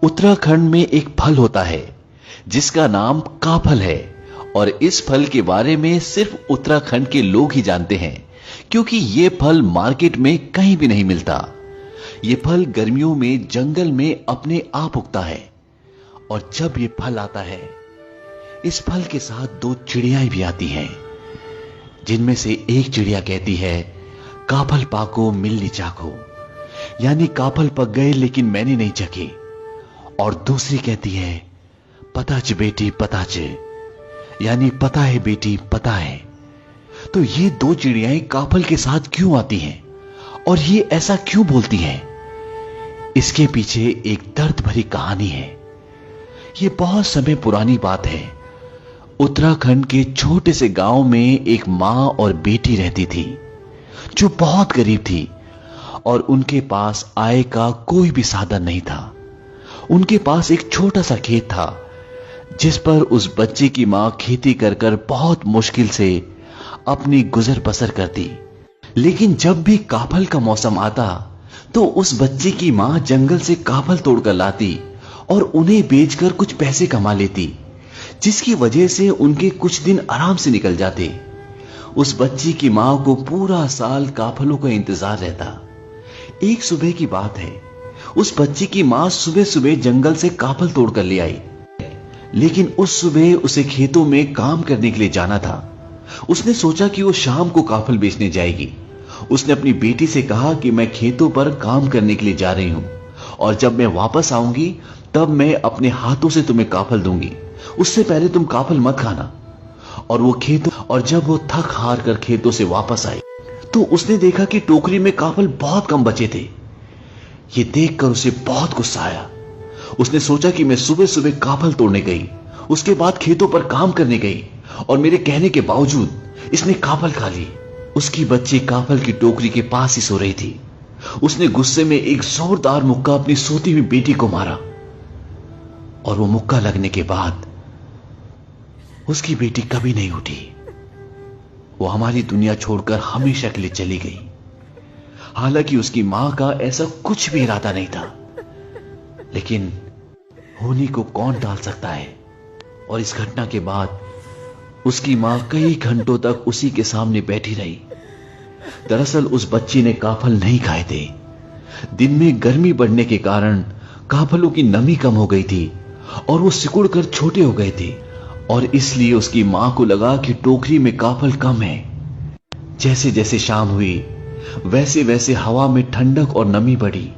उत्तराखंड में एक फल होता है जिसका नाम काफल है और इस फल के बारे में सिर्फ उत्तराखंड के लोग ही जानते हैं क्योंकि ये फल मार्केट में कहीं भी नहीं मिलता। ये फल गर्मियों में जंगल में अपने आप उगता है और जब ये फल आता है इस फल के साथ दो चिड़ियाएं भी आती हैं जिनमें से एक चिड़िया कहती है काफल पाको मिलनी चाको, यानी काफल पक गए लेकिन मैंने नहीं चखे, और दूसरी कहती है पताच बेटी पताच, यानी पता है बेटी पता है। तो ये दो चिड़ियाएं काफल के साथ क्यों आती हैं और ये ऐसा क्यों बोलती हैं? इसके पीछे एक दर्द भरी कहानी है। ये बहुत समय पुरानी बात है। उत्तराखंड के छोटे से गांव में एक मां और बेटी रहती थी जो बहुत गरीब थी और उनके पास आय का कोई भी साधन नहीं था। उनके पास एक छोटा सा खेत था जिस पर उस बच्चे की मां खेती कर कर बहुत मुश्किल से अपनी गुजर बसर करती। लेकिन जब भी काफल का मौसम आता तो उस बच्चे की मां जंगल से काफल तोड़कर लाती और उन्हें बेचकर कुछ पैसे कमा लेती, जिसकी वजह से उनके कुछ दिन आराम से निकल जाते। उस बच्ची की मां को पूरा साल काफलों का इंतजार रहता। एक सुबह की बात है, उस बच्ची की मां सुबह सुबह जंगल से काफल तोड़कर ले आई, लेकिन उस सुबह उसे खेतों में काम करने के लिए जाना था। उसने सोचा कि वो शाम को काफल बेचने जाएगी। उसने अपनी बेटी से कहा कि मैं खेतों पर काम करने के लिए जा रही हूं और जब मैं वापस आऊंगी तब मैं अपने हाथों से तुम्हें काफल दूंगी, उससे पहले तुम काफल मत खाना। और जब वो थक हार कर खेतों से वापस आई तो उसने देखा कि टोकरी में काफल बहुत कम बचे थे। ये देखकर उसे बहुत गुस्सा आया। उसने सोचा कि मैं सुबह सुबह काफल तोड़ने गई, उसके बाद खेतों पर काम करने गई और मेरे कहने के बावजूद इसने काफल खा ली। उसकी बच्ची काफल की टोकरी के पास ही सो रही थी। उसने गुस्से में एक जोरदार मुक्का अपनी सोती हुई बेटी को मारा और वो मुक्का लगने के बाद उसकी बेटी कभी नहीं उठी। वो हमारी दुनिया छोड़कर हमेशा के लिए चली गई। हालांकि उसकी मां का ऐसा कुछ भी इरादा नहीं था, लेकिन होनी को कौन टाल सकता है। और इस घटना के बाद उसकी मां कई घंटों तक उसी के सामने बैठी रही। दरअसल उस बच्ची ने काफल नहीं खाए थे। दिन में गर्मी बढ़ने के कारण काफलों की नमी कम हो गई थी और वो सिकुड़कर छोटे हो गए थे और इसलिए उसकी मां को लगा कि टोकरी में काफल कम है। जैसे जैसे शाम हुई वैसे वैसे हवा में ठंडक और नमी बढ़ी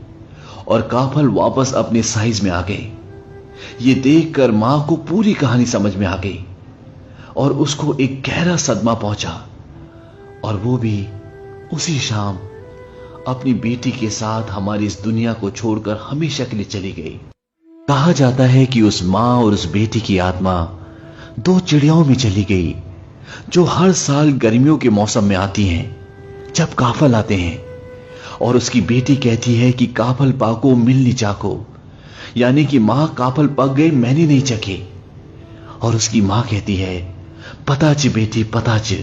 और काफल वापस अपने साइज में आ गए। ये देखकर मां को पूरी कहानी समझ में आ गई और उसको एक गहरा सदमा पहुंचा और वो भी उसी शाम अपनी बेटी के साथ हमारी इस दुनिया को छोड़कर हमेशा के लिए चली गई। कहा जाता है कि उस मां और उस बेटी की आत्मा दो चिड़ियाओं में चली गई जो हर साल गर्मियों के मौसम में आती हैं जब काफल आते हैं। और उसकी बेटी कहती है कि काफल पाको मिलनी चाको, यानी कि मां काफल पक गए मैंने नहीं चखे। और उसकी मां कहती है पताच बेटी पताच,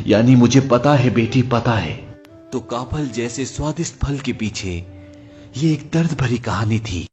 यानी मुझे पता है बेटी पता है। तो काफल जैसे स्वादिष्ट फल के पीछे ये एक दर्द भरी कहानी थी।